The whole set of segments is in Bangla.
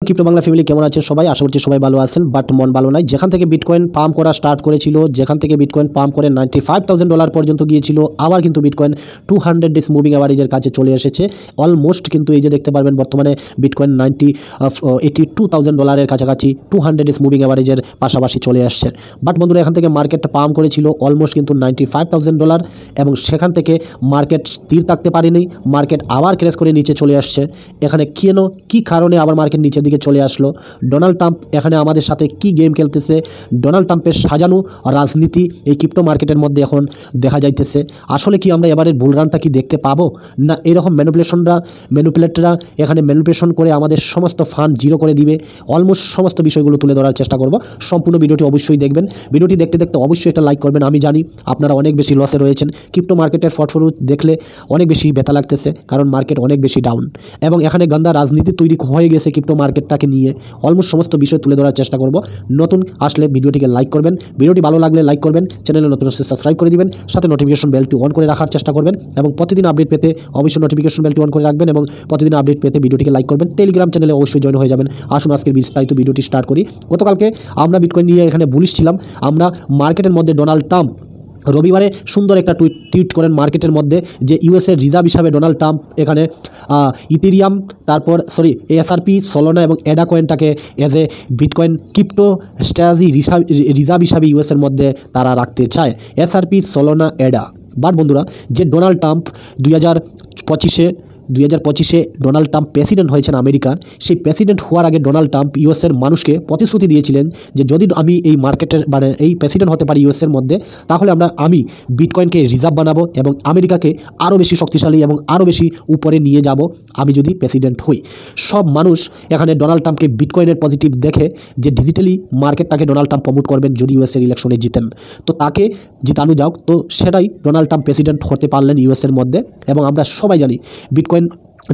ক্রিপ্টো বাংলা ফ্যামিলি কেমন আছেন সবাই? আশা করছি সবাই ভালো আছেন, বাট মন ভালো নাই। যেখান থেকে বিটকয়েন পাম্প করা স্টার্ট করেছিল, যেখান থেকে বিটকয়েন পাম্প করে $95,000 পর্যন্ত গিয়েছিল, আবার কিন্তু বিটকয়েন 200 ডেজ মুভিং অ্যাভারেজের কাছে চলে এসেছে। অলমোস্ট কিন্তু এই যে দেখতে পারবেন বর্তমানে বিটকয়েন $82,000 কাছাকাছি 200 ডেজ মুভিং অ্যাভারেজের পাশাপাশি চলে আসছে। বাট বন্ধুরা, এখান থেকে মার্কেটটা পাম্প করেছিল অলমোস্ট কিন্তু $95,000 এবং সেখান থেকে মার্কেট স্থির থাকতে পারেনি। মার্কেট আবার ক্র্যাশ করে নিচে চলে আসছে। এখানে কেন, কী কারণে আবার মার্কেট নিচের দিকে চলে আসলো? ডোনাল্ড ট্রাম্প এখানে আমাদের সাথে কি গেম খেলতেছে? ডোনাল্ড ট্রাম্পের সাজানো রাজনীতি এই ক্রিপ্টো মার্কেটের মধ্যে এখন দেখা যাইতেছে। আসলে কি আমরা এবারের বুল রানটা কি দেখতে পাবো, না এরকম ম্যানুপুলেটররা এখানে ম্যানুপুলেশন করে আমাদের সমস্ত ফান্ড জিরো করে দিবে? অলমোস্ট সমস্ত বিষয়গুলো তুলে ধরার চেষ্টা করব। সম্পূর্ণ ভিডিওটি অবশ্যই দেখবেন। ভিডিওটি দেখতে দেখতে অবশ্যই একটা লাইক করবেন। আমি জানি আপনারা অনেক বেশি লসে রয়েছেন। ক্রিপ্টো মার্কেটের পোর্টফোলিও দেখলে অনেক বেশি ব্যথা লাগতেছে, কারণ মার্কেট অনেক বেশি ডাউন এবং এখানে গন্দা রাজনীতি তৈরি হয়ে গেছে ক্রিপ্টো মার্কেটটাকে নিয়ে। অলমোস্ট সমস্ত বিষয় তুলে ধরার চেষ্টা করব। নতুন আসলে ভিডিওটিকে লাইক করবেন, ভিডিওটি ভালো লাগলে লাইক করবেন, চ্যানেলে নতুন আসলে সাবস্ক্রাইব করে দিবেন, সাথে নোটিফিকেশন বেলটি অন করে রাখার চেষ্টা করবেন এবং প্রতিদিন আপডেট পেতে অবশ্যই নোটিফিকেশন বেলটি অন করে রাখবেন এবং প্রতিদিন আপডেট পেতে ভিডিওটিকে লাইক করবেন। টেলিগ্রাম চ্যানেলে অবশ্যই জয়েন হয়ে যাবেন। আসুন আজকের বিস্তারিত ভিডিওটি স্টার্ট করি। গতকালকে আমরা বিটকয়েন নিয়ে এখানে বুলিশ ছিলাম। আমরা মার্কেটের মধ্যে ডোনাল্ড ট্রাম্প রবিবারে সুন্দর একটা টুইট করেন মার্কেটের মধ্যে, যে ইউএসএর রিজার্ভ হিসাবে ডোনাল্ড ট্রাম্প এখানে ইথেরিয়াম, তারপর এসআরপি, সলোনা এবং এডা কয়েনটাকে as a bitcoin crypto strategy reserve হিসাবে ইউএসের মধ্যে তারা রাখতে চায়, এসআরপি, সলোনা, এডা। বাট বন্ধুরা, যে ডোনাল্ড ট্রাম্প 2025-এ ডোনাল্ড ট্রাম্প প্রেসিডেন্ট হয়েছেন আমেরিকার, সেই প্রেসিডেন্ট হওয়ার আগে ডোনাল্ড ট্রাম্প ইউএসের মানুষকে প্রতিশ্রুতি দিয়েছিলেন যে যদি আমি এই মার্কেটের এই প্রেসিডেন্ট হতে পারি ইউএসের মধ্যে, তাহলে আমি বিটকয়েনকে রিজার্ভ বানাবো এবং আমেরিকাকে আরও বেশি শক্তিশালী এবং আরও বেশি উপরে নিয়ে যাব আমি যদি প্রেসিডেন্ট হই। সব মানুষ এখানে ডোনাল্ড ট্রাম্পকে বিটকয়েনের পজিটিভ দেখে যে ডিজিটালি মার্কেটটাকে ডোনাল্ড ট্রাম্প প্রমোট করবেন যদি ইউএসের ইলেকশনে জিতেন, তো তাকে জিতানো যাক। তো সেটাই ডোনাল্ড ট্রাম্প প্রেসিডেন্ট হতে পারলেন ইউএসের মধ্যে। এবং আমরা সবাই জানি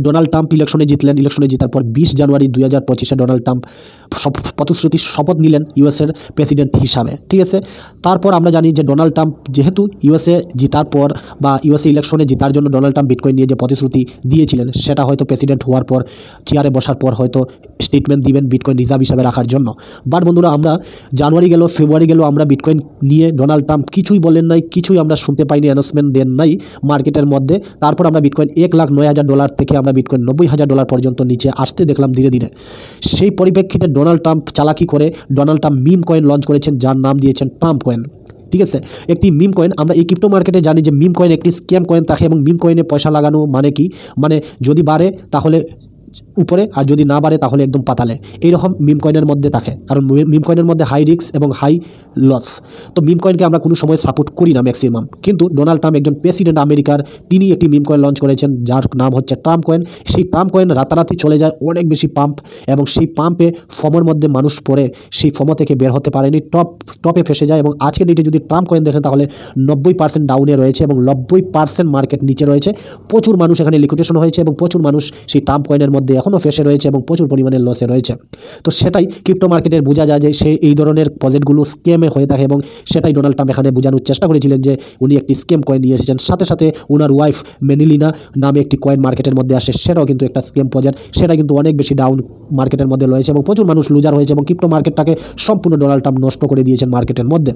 ডোনাল্ড ট্রাম্প ইলেকশনে জিতলেন। ইলেকশনে জেতার পর 20 জানুয়ারি 2025-এ ডোনাল্ড ট্রাম্প প্রতিশ্রুতির শপথ নিলেন ইউএসের প্রেসিডেন্ট হিসাবে, ঠিক আছে। তারপর আমরা জানি যে ডোনাল্ড ট্রাম্প যেহেতু ইউএসএ জেতার পর বা ইউএসএ ইলেকশনে জেতার জন্য ডোনাল্ড ট্রাম্প বিটকয়েন নিয়ে যে প্রতিশ্রুতি দিয়েছিলেন, সেটা হয়তো প্রেসিডেন্ট হওয়ার পর চেয়ারে বসার পর হয়তো স্টেটমেন্ট দিবেন বিটকয়েন রিজার্ভ হিসাবে রাখার জন্য। বাট বন্ধুরা, আমরা জানুয়ারি গেল, ফেব্রুয়ারি গেল, আমরা বিটকয়েন নিয়ে ডোনাল্ড ট্রাম্প কিছুই বলেন নাই, কিছুই আমরা শুনতে পাইনি, অ্যানাউন্সমেন্ট দেন নাই মার্কেটের মধ্যে। তারপর আমরা বিটকয়েন $1,09,000 থেকে আমরা বিটকয়েন $90,000 পর্যন্ত নিচে আসতে দেখলাম ধীরে ধীরে। সেই পরিপ্রেক্ষিতে ডোনাল্ড ট্রাম্প চালাকি করে Donald Trump meme coin launch করেছেন, যার নাম দিয়েছেন ট্রাম্প কয়েন, ঠিক আছে। একটি মিম কয়েন, আমরা এই ক্রিপ্টো মার্কেটে জানি যে মিম কয়েন একটি স্ক্যাম কয়েন থাকে এবং মিম কয়েনে পয়সা লাগানো মানে কি, মানে যদি বাড়ে তাহলে উপরে আর যদি না বাড়ে তাহলে একদম পাতালে, এইরকম মিম কয়েনের মধ্যে থাকে। কারণ মিম কয়েনের মধ্যে হাই রিস্ক এবং হাই লস। তো মিম কয়েনকে আমরা কোনো সময় সাপোর্ট করি না ম্যাক্সিমাম, কিন্তু ডোনাল্ড ট্রাম্প একজন প্রেসিডেন্ট আমেরিকার, তিনি একটি মিম কয়েন লঞ্চ করেছেন যার নাম হচ্ছে ট্রাম্প কয়েন। সেই ট্রাম্প কয়েন রাতারাতি চলে যায় অনেক বেশি পাম্প এবং সেই পাম্পে ফর্মের মধ্যে মানুষ পড়ে সেই ফর্ম থেকে বের হতে পারেনি, টপে ফেসে যায়। এবং আজকের ডেটে যদি ট্রাম্প কয়েন দেখেন তাহলে 90% ডাউনে রয়েছে এবং 90% মার্কেট নিচে রয়েছে। প্রচুর মানুষ এখানে লিকুইডেশন হয়েছে এবং প্রচুর মানুষ সেই ট্রাম্প কয়েনের মধ্যে এখনও ফেসে রয়েছে এবং প্রচুর পরিমাণে লসে রয়েছে। তো সেটাই ক্রিপ্টো মার্কেটের বোঝা যায় যে এই ধরনের প্রজেক্টগুলো স্ক্যামে হয়ে থাকে এবং সেটাই ডোনাল্ড ট্রাম্প এখানে বোঝানোর চেষ্টা করেছিলেন যে উনি একটি স্ক্যাম কয়েন নিয়ে এসেছেন। সাথে সাথে ওনার ওয়াইফ মেনিলিনা নামে একটি কয়েন মার্কেটের মধ্যে আসে, সেটাও কিন্তু একটা স্ক্যাম প্রজেক্ট, সেটা কিন্তু অনেক বেশি ডাউন মার্কেটের মধ্যে রয়েছে এবং প্রচুর মানুষ লুজার হয়েছে এবং ক্রিপ্টো মার্কেটটাকে সম্পূর্ণ ডোনাল্ড ট্রাম্প নষ্ট করে দিয়েছেন মার্কেটের মধ্যে।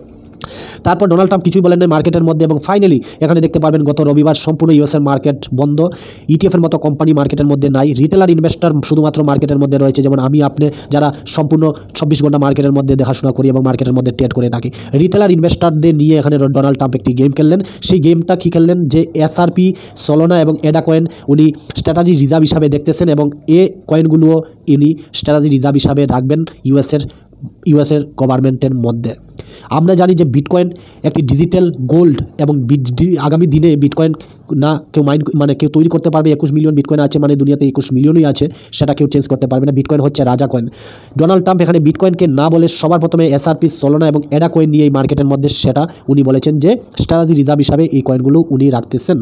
তারপর ডোনাল্ড ট্রাম্প কিছুই বলেন না মার্কেটের মধ্যে এবং ফাইনালি এখানে দেখতে পারবেন গত রবিবার সম্পূর্ণ ইউএসের মার্কেট বন্ধ। ইটিএফের মতো কোম্পানি মার্কেটের মধ্যে নাই, রিটেলার ইনভেস্টর শুধুমাত্র মার্কেটের মধ্যে রয়েছে, যেমন আমি আপনি যারা সম্পূর্ণ 24 ঘন্টা মার্কেটের মধ্যে দেখাশোনা করি এবং মার্কেটের মধ্যে ট্রেড করে থাকি। রিটেলার ইনভেস্টরদের নিয়ে এখানে ডোনাল্ড ট্রাম্প একটি গেম খেললেন। সেই গেমটা কী খেললেন, যে এসআরপি, সলোনা এবং এডা কয়েন উনি স্ট্র্যাটেজি রিজার্ভ হিসাবে দেখতেছেন এবং এ কয়েনগুলোও ইনি স্ট্র্যাটেজি রিজার্ভ হিসাবে রাখবেন ইউএসের গভর্নমেন্টের মধ্যে। আমরা জানি যে বিটকয়েন একটি ডিজিটাল গোল্ড এবং আগামী দিনে বিটকয়েন না কেউ কেউ তৈরি করতে পারবে। 21 মিলিয়ন বিটকয়েন আছে, মানে দুনিয়াতে 21 মিলিয়নই আছে, সেটা কেউ চেঞ্জ করতে পারবে না। বিটকয়েন হচ্ছে রাজা কয়েন। ডোনাল্ড ট্রাম্প এখানে বিটকয়েনকে না বলে সবার প্রথমে এসআরপি, সলোনা এবং এডা কয়েন নিয়ে এই মার্কেটের মধ্যে সেটা উনি বলেছেন যে স্ট্র্যাটেজি রিজার্ভ হিসাবে এই কয়েনগুলো উনি রাখতেছেন।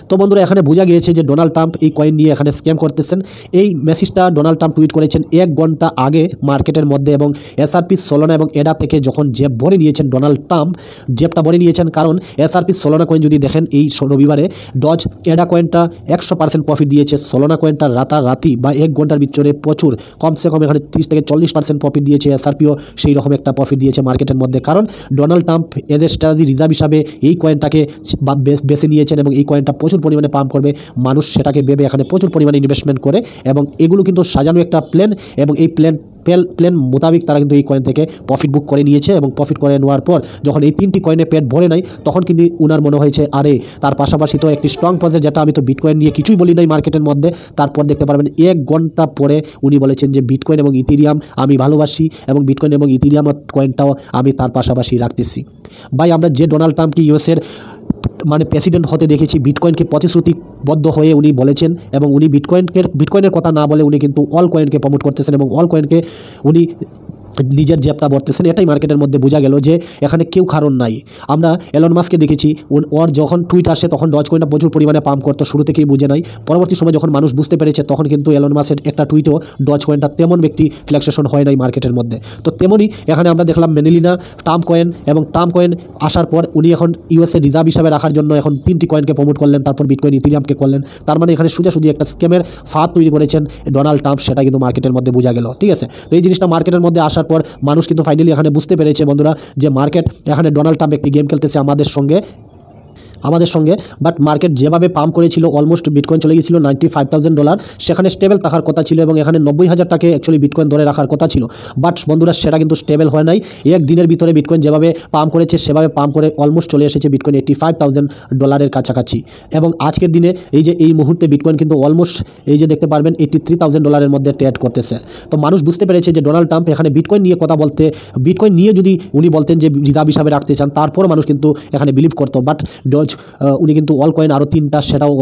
তো বন্ধুরা এখানে বোঝা গিয়েছে যে ডোনাল্ড ট্রাম্প এই কয়েন নিয়ে এখানে স্ক্যাম করতেছেন। এই মেসেজটা ডোনাল্ড ট্রাম্প টুইট করেছেন 1 ঘন্টা আগে মার্কেটের মধ্যে, এবং এসআরপি সোলোনা এবং এডা থেকে যখন জেব ভরে নিয়েছেন ডোনাল্ড ট্রাম্প, জেবটা ভরে নিয়েছেন। কারণ এসআরপি সোলোনা কয়েন যদি দেখেন এই রবিবারে ডজ এডা কয়েনটা 100% প্রফিট দিয়েছে, সোলোনা কয়েনটা রাতারাতি বা 1 ঘন্টার ভিতরে প্রচুর, কমসে কম এখানে 30 থেকে 40% প্রফিট দিয়েছে। এসআরপিও সেই রকম একটা প্রফিট দিয়েছে মার্কেটের মধ্যে, কারণ ডোনাল্ড ট্রাম্প এদের স্ট্র্যাটেজি রিজার্ভ হিসাবে এই কয়েনটাকে বেছে নিয়েছেন এবং এই কয়েনটা প্রচুর পরিমাণে পাম্প করবে। মানুষ সেটাকে ভেবে এখানে প্রচুর পরিমাণে ইনভেস্টমেন্ট করে, এবং এগুলো কিন্তু সাজানো একটা প্ল্যান, এবং এই প্ল্যান মোতাবেক তারা কিন্তু এই কয়েন থেকে প্রফিট বুক করে নিয়েছে। এবং প্রফিট করে নেওয়ার পর যখন এই 3টি কয়েনে পেট ভরে নাই, তখন কিন্তু উনার মনে হয়েছে আরে তার পাশাপাশি তো একটি স্ট্রং পজিশন, যেটা আমি তো বিটকয়েন নিয়ে কিছুই বলি নাই মার্কেটের মধ্যে। তারপর দেখতে পারবেন 1 ঘন্টা পরে উনি বলেছেন যে বিটকয়েন এবং ইথেরিয়াম আমি ভালোবাসি, এবং বিটকয়েন এবং ইথেরিয়াম কয়েনটাও আমি তার পাশাপাশি রাখতেছি। ভাই আমরা যে ডোনাল্ড ট্রাম্পকে ইউএসের মানে প্রেসিডেন্ট হতে দেখেছি, বিটকয়েনকে প্রতিশ্রুতিবদ্ধ হয়ে উনি বলেছেন, এবং উনি বিটকয়েনের কথা না বলে উনি কিন্তু অল কয়েনকে প্রমোট করতেছেন, এবং অল কয়েনকে উনি নিজের জেবটা ভরতেছেন। এটাই মার্কেটের মধ্যে বোঝা গেল যে এখানে কেউ কারণ নাই। আমরা এলন মাস্ককে দেখেছি, ওর যখন টুইট আসে তখন ডজ কয়েনটা প্রচুর পরিমাণে পাম্প করতো, শুরু থেকেই বুঝে নাই। পরবর্তী সময় যখন মানুষ বুঝতে পেরেছে, তখন কিন্তু এলন মাস্কের একটা টুইটও ডজ কয়েনটা তেমন ব্যক্তি ফ্ল্যাকসেশন হয় নাই মার্কেটের মধ্যে। তো তেমনই এখানে আমরা দেখলাম মেনিলিনা ট্রাম্প কয়েন, এবং ট্রাম্প কয়েন আসার পর উনি এখন ইউএসএ রিজার্ভ হিসাবে রাখার জন্য এখন 3টি কয়েনকে প্রমোট করলেন, তারপর বিটকয়েন ইথেরিয়ামকে করলেন। তার মানে এখানে সোজাসুজি একটা স্ক্যামের ফাঁদ তৈরি করেছেন ডোনাল্ড ট্রাম্প, সেটা কিন্তু মার্কেটের মধ্যে বোঝা গেল। ঠিক আছে, তো এই জিনিসটা মার্কেটের মধ্যে আসার পর মানুষ কিন্তু ফাইনালি এখানে বুঝতে পেরেছে বন্ধুরা যে মার্কেট এখানে ডোনাল্ড ট্রাম্প একটি গেম খেলতেছে আমাদের সঙ্গে। বাট মার্কেট যেভাবে পাম্প করেছিল, অলমোস্ট বিটকয়েন চলে গিয়েছিল $95,000, সেখানে স্টেবল থাকার কথা ছিল, এবং এখানে 90,000 টাকায় অ্যাকচুয়ালি বিটকয়েন ধরে রাখার কথা ছিল। বাট বন্ধুরা সেটা কিন্তু স্টেবল হয় নাই। এক দিনের ভিতরে বিটকয়েন যেভাবে পাম্প করেছে সেভাবে পাম্প করে অলমোস্ট চলে এসেছে বিটকয়েন $85,000 কাছাকাছি। এবং আজকের দিনে এই মুহূর্তে বিটকয়েন কিন্তু অলমোস্ট দেখতে পারবেন $83,000 মধ্যে ট্রেড করতেছে। তো মানুষ বুঝতে পেরেছে যে ডোনাল্ড ট্রাম্প এখানে বিটকয়েন নিয়ে কথা বলতে, বিটকয়েন নিয়ে যদি উনি বলতেন যে রিজার্ভ হিসাবে রাখতে চান, তারপর মানুষ কিন্তু এখানে বিলিভ করতো। বাট উনি কিন্তু অল কয়েন আরও 3টা সেটাও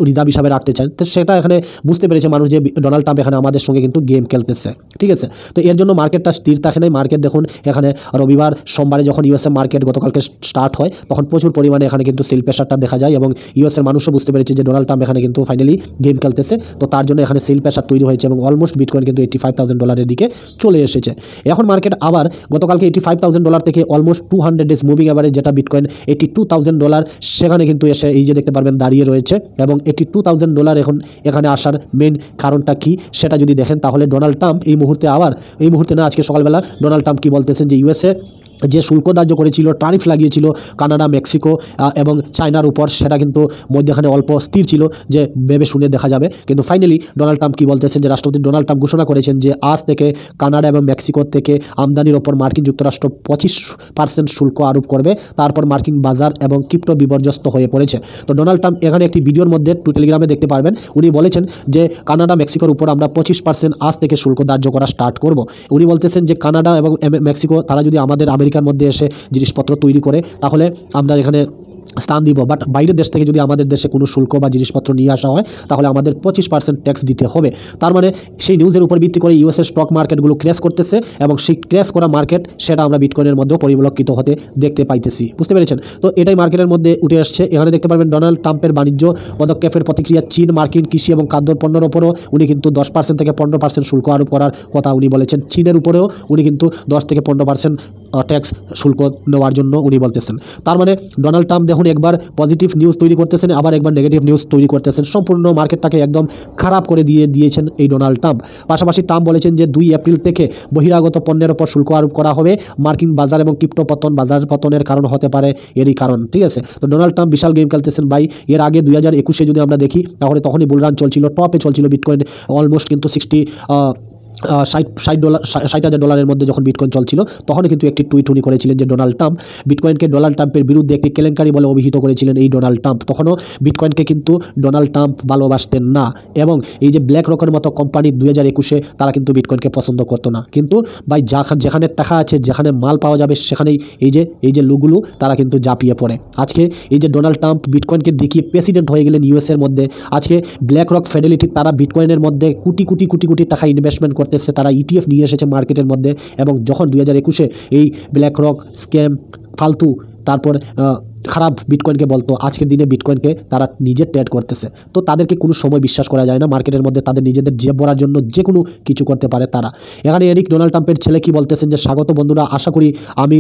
রিজার্ভ হিসাবে রাখতে চান। তো সেটা এখানে বুঝতে পেরেছে মানুষ যে ডোনাল্ড ট্রাম্প এখানে আমাদের সঙ্গে কিন্তু গেম খেলতেছে। ঠিক আছে, তো এর জন্য মার্কেটটা স্থির থাকে নাই। মার্কেট দেখুন এখানে রবিবার সোমবারে যখন ইউএসএ মার্কেট গতকালকে স্টার্ট হয়, তখন প্রচুর পরিমাণে এখানে কিন্তু সেল প্রেশারটা দেখা যায়, এবং ইউএসএর মানুষও বুঝতে পেরেছে যে ডোনাল্ড ট্রাম্প এখানে কিন্তু ফাইনালি গেম খেলতেছে। তো তার জন্য এখানে সেল প্রেশার তৈরি হয়েছে, এবং অলমোস্ট বিটকয়েন কিন্তু $85,000 দিকে চলে এসেছে। এখন মার্কেট আবার গতকালকে $85,000 থেকে অলমোস্ট 200 ডেজ মুভিং অ্যাভারেজ, যেটা বিটকয়েন $82,000, সেখানে কিন্তু এসে যে দেখতে পারবেন দাঁড়িয়ে রয়েছে। এবং $82,000 এখন এখানে আসার মেন কারণটা কি সেটা যদি দেখেন, তাহলে ডোনাল্ড ট্রাম্প এই মুহূর্তে না, আজকে সকালবেলা ডোনাল্ড ট্রাম্প কি বলতেছেন যে ইউএসএ যে শুল্ক ধার্য করেছিল, ট্যারিফ লাগিয়েছিল কানাডা, মেক্সিকো এবং চায়নার উপর, সেটা কিন্তু মধ্যখানে অল্প স্থির ছিল যে ভেবে শুনে দেখা যাবে। কিন্তু ফাইনালি ডোনাল্ড ট্রাম্প কি বলতেছেন যে রাষ্ট্রপতি ডোনাল্ড ট্রাম্প ঘোষণা করেছেন যে আজ থেকে কানাডা এবং মেক্সিকো থেকে আমদানির ওপর মার্কিন যুক্তরাষ্ট্র 25% শুল্ক আরোপ করবে। তারপর মার্কিন বাজার এবং ক্রিপ্টো বিপর্যস্ত হয়ে পড়েছে। তো ডোনাল্ড ট্রাম্প এখানে একটি ভিডিওর মধ্যে টেলিগ্রামে দেখতে পারবেন, উনি বলেছেন যে কানাডা, মেক্সিকোর উপর আমরা 25% আজ থেকে শুল্ক ধার্য করা স্টার্ট করব। উনি বলতেছেন যে কানাডা এবং মেক্সিকো তারা যদি আমাদের আমেরিকার মধ্যে এসে জিনিসপত্র তৈরি করে, তাহলে আমরা এখানে স্থান দিব। বাট বাইরের দেশ থেকে যদি আমাদের দেশে কোনো শুল্ক বা জিনিসপত্র নিয়ে আসা হয়, তাহলে আমাদের 25% ট্যাক্স দিতে হবে। তার মানে সেই নিউজের উপর ভিত্তি করে ইউএসের স্টক মার্কেটগুলো ক্র্যাশ করতেছে, এবং সেই ক্র্যাশ করা মার্কেট সেটা আমরা বিটকয়েনের মধ্যেও পরিলক্ষিত হতে দেখতে পাইতেছি। বুঝতে পেরেছেন? তো এটাই মার্কেটের মধ্যে উঠে আসছে। এখানে দেখতে পারবেন ডোনাল্ড ট্রাম্পের বাণিজ্য পদক্ষেপের প্রতিক্রিয়া চীন, মার্কিন কৃষি এবং খাদ্য পণ্যের উপরও উনি কিন্তু 10% থেকে 15% শুল্ক আরোপ করার কথা উনি বলেছেন। চীনের উপরেও উনি কিন্তু 10 থেকে 15% ট্যাক্স শুল্ক নেওয়ার জন্য উনি বলতেছেন। তার মানে ডোনাল্ড ট্রাম্প দেখুন একবার পজিটিভ নিউজ তৈরি করতেছেন, আবার একবার নেগেটিভ নিউজ তৈরি করতেছেন। সম্পূর্ণ মার্কেটটাকে একদম খারাপ করে দিয়েছেন এই ডোনাল্ড ট্রাম্প। পাশাপাশি ট্রাম্প বলেছেন যে 2 এপ্রিল থেকে বহিরাগত পণ্যের উপর শুল্ক আরোপ করা হবে। মার্কিন বাজার এবং ক্রিপ্টো বাজার পতনের কারণ হতে পারে এরই কারণ। ঠিক আছে, তো ডোনাল্ড ট্রাম্প বিশাল গেম খেলতেছেন ভাই। এর আগে 2021-এ যদি আমরা দেখি, তাহলে তখনই বুলরান চলছিল, টপে চলছিল বিটকয়েন, অলমোস্ট কিন্তু $60,000 মধ্যে যখন বিটকয়েন চলছিল, তখন কিন্তু একটি টুইট উনি করেছিলেন যে ডোনাল্ড ট্রাম্প বিটকয়েনকে ডোনাল্ড ট্রাম্পের বিরুদ্ধে একটি কেলেঙ্কারি বলে অভিহিত করেছিলেন এই ডোনাল্ড ট্রাম্প। তখনও বিটকয়েনকে কিন্তু ডোনাল্ড ট্রাম্প ভালোবাসতেন না, এবং এই যে ব্ল্যাক রকের মতো কোম্পানি 2021-এ তারা কিন্তু বিটকয়েনকে পছন্দ করতো না। কিন্তু ভাই যেখানে টাকা আছে, যেখানে মাল পাওয়া যাবে, সেখানেই এই যে লোকগুলো তারা কিন্তু ঝাঁপিয়ে পড়ে। আজকে এই যে ডোনাল্ড ট্রাম্প বিটকয়েনকে দেখিয়ে প্রেসিডেন্ট হয়ে গেলেন ইউএসের মধ্যে, আজকে ব্ল্যাক রক ফেডেলিটি তারা বিটকয়েনের মধ্যে কোটি কোটি টাকা ইনভেস্টমেন্ট করতেছে, তারা ইটিএফ নিয়ে এসেছে মার্কেটের মধ্যে। এবং যখন 2021-এ এই ব্ল্যাক রক স্ক্যাম, ফালতু, তারপর খারাপ বিটকয়েনকে বলতো, আজকের দিনে বিটকয়েনকে তারা নিজে ট্রেড করতেছে। তো তাদেরকে কোনো সময় বিশ্বাস করা যায় না। মার্কেটের মধ্যে তাদের নিজেদের জেব ভরার জন্য যে কোনো কিছু করতে পারে তারা। এখানে এরিক ডোনাল্ড ট্রাম্পের ছেলে কি বলতেছেন যে, স্বাগত বন্ধুরা, আশা করি আমি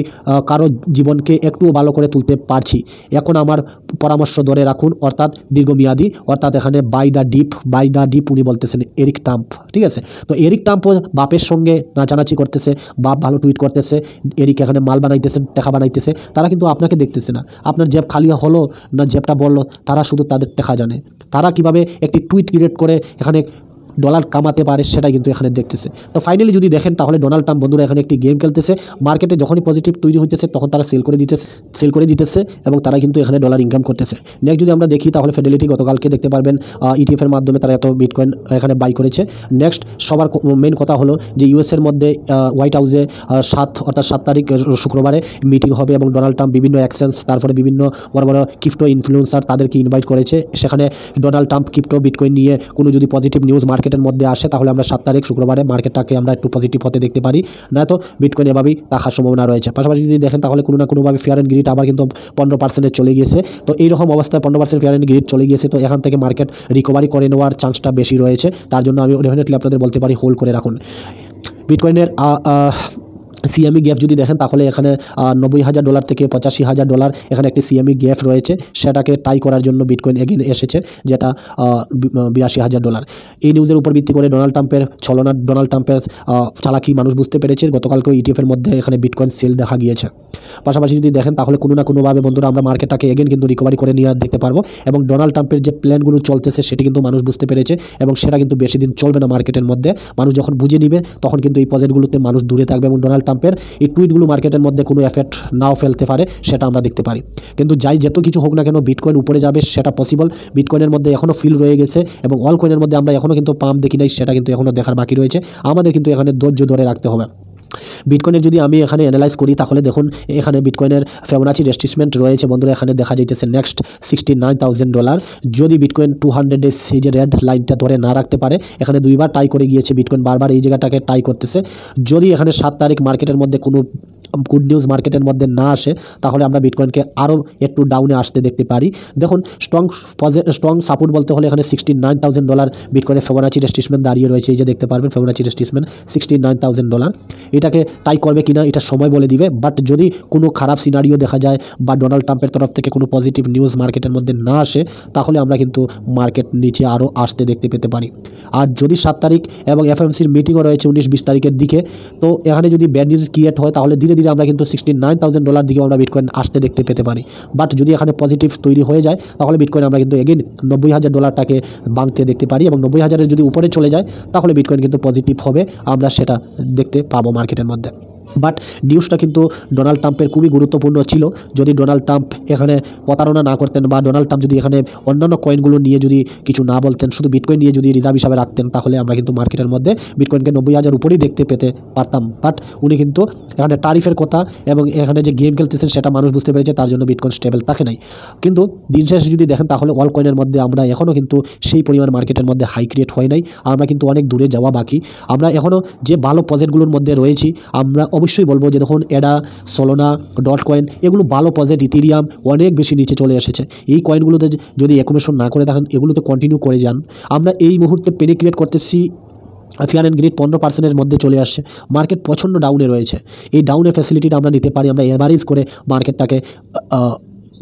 কারো জীবনকে একটু ভালো করে তুলতে পারছি। এখন আমার পরামর্শ ধরে রাখুন, অর্থাৎ দীর্ঘমেয়াদী, অর্থাৎ এখানে বাই দ্য ডিপ উনি বলতেছেন এরিক ট্রাম্প। ঠিক আছে, তো এরিক ট্রাম্পও বাপের সঙ্গে নাচানাচি করতেছে, বাপ ভালো টুইট করতেছে, এরিক এখানে মাল বানাইতেছে, টাকা বানাইতেছে। তারা কিন্তু আপনাকে দেখতেছে না, আপনার জেব খালি হলো না জেবটা বললো, তারা শুধু তাদের টাকা জানে। তারা কিভাবে একটি টুইট ক্রিয়েট করে এখানে ডলার কামাতে পারে সেটা কিন্তু এখানে দেখতেছে। তো ফাইনালি যদি দেখেন তাহলে ডোনাল্ড ট্রাম্প বন্ধুরা এখানে একটি গেম খেলতেছে। মার্কেটে যখনই পজিটিভ তৈরি হইতেছে তখন তারা সেল করে দিতেছে এবং তারা কিন্তু এখানে ডলার ইনকাম করতেছে। নেক্সট যদি আমরা দেখি তাহলে ফিডেলিটি গতকালকে দেখতে পারবেন ইটিএফের মাধ্যমে তারা এত বিটকয়েন এখানে বাই করেছে। নেক্সট সবার মেন কথা হলো যে ইউএসের মধ্যে হোয়াইট হাউসে 7 তারিখ শুক্রবারে মিটিং হবে এবং ডোনাল্ড ট্রাম্প বিভিন্ন এক্সচেঞ্জ, তারপরে বিভিন্ন বড় বড় ক্রিপ্টো ইনফ্লুয়েন্সার তাদেরকে ইনভাইট করেছে। সেখানে ডোনাল্ড ট্রাম্প ক্রিপ্টো বিটকয়েন নিয়ে কোনো যদি পজিটিভ নিউজ মার্কেটের মধ্যে আসে তাহলে আমরা 7 তারিখ শুক্রবারে মার্কেটটাকে আমরা একটু পজিটিভ হতে দেখতে পারি, না তো বিটকয়েন এভাবেই থাকার সম্ভাবনা রয়েছে। পাশাপাশি যদি দেখেন তাহলে কোনো না কোনোভাবে ফেয়ার অ্যান্ড গ্রিড আবার কিন্তু 15% চলে গিয়েছে। তো এইরকম অবস্থায় 15% ফেয়ার অ্যান্ড গ্রিড চলে গিয়েছে, তো এখান থেকে মার্কেট রিকভারি করে নেওয়ার চান্সটা বেশি রয়েছে। তার জন্য আমি ডেফিনেটলি আপনাদের বলতে পারি হোল্ড করে রাখুন। বিটকয়েনের সিএমই গ্যাপ যদি দেখেন তাহলে এখানে $90,000 থেকে $85,000 এখানে একটি সিএমই গ্যাপ রয়েছে, সেটাকে টাই করার জন্য বিটকয়েন এগেন এসেছে, যেটা $82,000। এই নিউজের উপর ভিত্তি করে ডোনাল্ড ট্রাম্পের চালাকি মানুষ বুঝতে পেরেছে। গতকালকে ইটিএফের মধ্যে এখানে বিটকয়েন সেল দেখা গিয়েছে। পাশাপাশি যদি দেখেন তাহলে কোনো না কোনোভাবে বন্ধুরা আমরা মার্কেটটাকে এগেন কিন্তু রিকভারি করে নিয়ে দেখতে পারবো এবং ডোনাল্ড ট্রাম্পের যে প্ল্যানগুলো চলতেছে সেটি কিন্তু মানুষ বুঝতে পেরেছে এবং সেটা কিন্তু বেশি দিন চলবে না মার্কেটের মধ্যে। মানুষ যখন বুঝে নিবে তখন কিন্তু এই প্রজেক্টগুলোতে মানুষ দূরে থাকবে এবং ডোনাল্ড ট্রাম্পের এই টুইটগুলো মার্কেটের মধ্যে কোনো এফেক্ট নাও ফেলতে পারে, সেটা আমরা দেখতে পারি। কিন্তু যত কিছু হোক না কেন বিটকয়েন উপরে যাবে সেটা পসিবল। বিটকয়েনের মধ্যে এখনও ফিল রয়ে গেছে এবং অল কয়েনের মধ্যে আমরা এখনও কিন্তু পাম্প দেখি নাই, সেটা কিন্তু এখনও দেখার বাকি রয়েছে। আমাদের কিন্তু এখানে ধৈর্য ধরে রাখতে হবে। বিটকয়েনের যদি আমি এখানে অ্যানালাইজ করি তাহলে দেখুন এখানে বিটকয়েনের ফিবোনাচি রেট্রেসমেন্ট রয়েছে বন্ধুরা, এখানে দেখা যাইতেছে নেক্সট $69,000। যদি বিটকয়েন 200 ডেজ এই যে রেড লাইনটা ধরে না রাখতে পারে, এখানে দুইবার টাই করে গিয়েছে বিটকয়েন, বারবার এই জায়গাটাকে টাই করতেছে। যদি এখানে 7 তারিখ মার্কেটের মধ্যে কোনো গুড নিউজ মার্কেটের মধ্যে না আসে তাহলে আমরা বিটকয়েনকে আরও একটু ডাউনে আসতে দেখতে পারি। দেখুন স্ট্রং সাপোর্ট বলতে হলে এখানে $69,000 বিটকয়েনের ফিবোনাচি রেট্রেসমেন্ট দাঁড়িয়ে রয়েছে, এই যে দেখতে পারবেন ফিবোনাচি রেট্রেসমেন্ট $69,000। এটাকে টাই করবে কিনা এটা সময় বলে দিবে, বাট যদি কোনো খারাপ সিনারিও দেখা যায় বা ডোনাল্ড ট্রাম্পের তরফ থেকে কোনো পজিটিভ নিউজ মার্কেটের মধ্যে না আসে তাহলে আমরা কিন্তু মার্কেট নিচে আরও আসতে দেখতে পেতে পারি। আর যদি 7 তারিখ এবং এফএমসির মিটিংও রয়েছে 19-20 তারিখের দিকে, তো এখানে যদি ব্যাড নিউজ ক্রিয়েট হয় তাহলে ধীরে ধীরে আমরা কিন্তু $69,000 দিকেও আমরা বিটকয়েন আসতে দেখতে পেতে পারি। বাট যদি এখানে পজিটিভ তৈরি হয়ে যায় তাহলে বিটকয়েন আমরা কিন্তু এগেন $90,000টাকে ভাঙতে দেখতে পারি এবং 90,000-এর যদি উপরে চলে যায় তাহলে বিটকয়েন কিন্তু পজিটিভ হবে, আমরা সেটা দেখতে পাবো মার্কেটের মধ্যে। বাট নিউজটা কিন্তু ডোনাল্ড ট্রাম্পের খুবই গুরুত্বপূর্ণ ছিল। যদি ডোনাল্ড ট্রাম্প এখানে প্রতারণা না করতেন বা ডোনাল্ড ট্রাম্প যদি এখানে অন্যান্য কয়েনগুলো নিয়ে যদি কিছু না বলতেন, শুধু বিটকয়েন নিয়ে যদি রিজার্ভ হিসাবে রাখতেন তাহলে আমরা কিন্তু মার্কেটের মধ্যে বিটকয়েনকে 90,000 উপরেই দেখতে পেতে পারতাম। বাট উনি কিন্তু এখানে টারিফের কথা এবং এখানে যে গেম খেলতেছেন সেটা মানুষ বুঝতে পেরেছে, তার জন্য বিটকয়েন স্টেবল থাকে নাই। কিন্তু দিন শেষে যদি দেখেন তাহলে অল কয়েনের মধ্যে আমরা এখনও কিন্তু সেই পরিমাণ মার্কেটের মধ্যে হাই ক্রিয়েট হয় নাই, আমরা কিন্তু অনেক দূরে যাওয়া বাকি। আমরা এখনও যে ভালো প্রজেক্টগুলোর মধ্যে রয়েছি আমরা অবশ্যই বলবো যে দেখুন এডা, সোলোনা, ডট কয়েন এগুলো ভালো প্রজেক্ট। ইথেরিয়াম অনেক বেশি নিচে চলে এসেছে, এই কয়েনগুলোতে যদি অ্যাকুমুলেশন না করে থাকেন এগুলোতে কন্টিনিউ করে যান। আমরা এই মুহূর্তে পেনি ক্রিয়েট করতেছি, ফেয়ার অ্যান্ড গ্রিড 15%-এর মধ্যে চলে আসছে, মার্কেট প্রচণ্ড ডাউনে রয়েছে। এই ডাউনের ফ্যাসিলিটিটা আমরা নিতে পারি, আমরা এভারেজ করে মার্কেটটাকে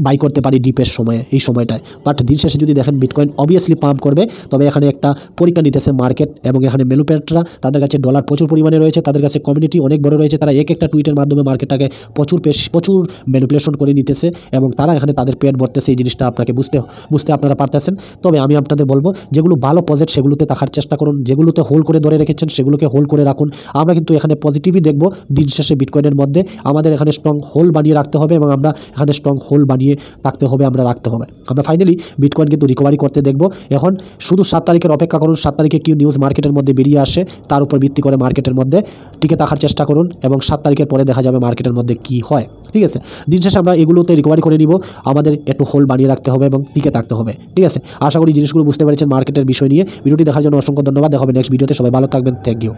বাই করতে পারি ডিপের সময়ে, এই সময়টায়। বাট দিন শেষে যদি দেখেন বিটকয়েন অবভিয়াসলি পাম্প করবে, তবে এখানে একটা পরীক্ষা নিতেছে মার্কেট এবং এখানে ম্যানুফ্যাকচারাররা তাদের কাছে ডলার প্রচুর পরিমাণে রয়েছে, তাদের কাছে কমিউনিটি অনেক বড় রয়েছে, তারা একটা টুইটের মাধ্যমে মার্কেটটাকে প্রচুর ম্যানিপুলেশন করে নিতেছে এবং তারা এখানে তাদের পেট ভরতেছে। এই জিনিসটা আপনাকে বুঝতে আপনারা পারতেছেন। তবে আমি আপনাদের বলবো যেগুলো ভালো প্রজেক্ট সেগুলোতে থাকার চেষ্টা করুন, যেগুলোতে হোল্ড করে ধরে রেখেছেন সেগুলোকে হোল্ড করে রাখুন। আমরা কিন্তু এখানে পজিটিভই দেখবো দিন শেষে বিটকয়েনের মধ্যে। আমাদের এখানে স্ট্রং হোল্ড বানিয়ে রাখতে হবে এবং আমরা এখানে স্ট্রং হোল্ড বানিয়ে থাকতে হবে, আমরা রাখতে হবে। আমরা ফাইনালি বিটকয়েন কিন্তু রিকভারি করতে দেখব। এখন শুধু 7 তারিখের অপেক্ষা করুন, 7 তারিখে কি নিউজ মার্কেটের মধ্যে বেরিয়ে আসে তার উপর ভিত্তি করে মার্কেটের মধ্যে টিকে থাকার চেষ্টা করুন এবং 7 তারিখের পরে দেখা যাবে মার্কেটের মধ্যে কি হয়। ঠিক আছে, দিন শেষে আমরা এগুলোতে রিকভারি করে নিব, আমাদের একটু হোল্ড বানিয়ে রাখতে হবে এবং টিকে থাকতে হবে। ঠিক আছে, আশা করি জিনিসগুলো বুঝতে পেরেছেন মার্কেটের বিষয় নিয়ে। ভিডিওটি দেখার জন্য অসংখ্য ধন্যবাদ। দেখা হবে নেক্সট ভিডিওতে, সবাই ভালো থাকবেন, থ্যাংক ইউ।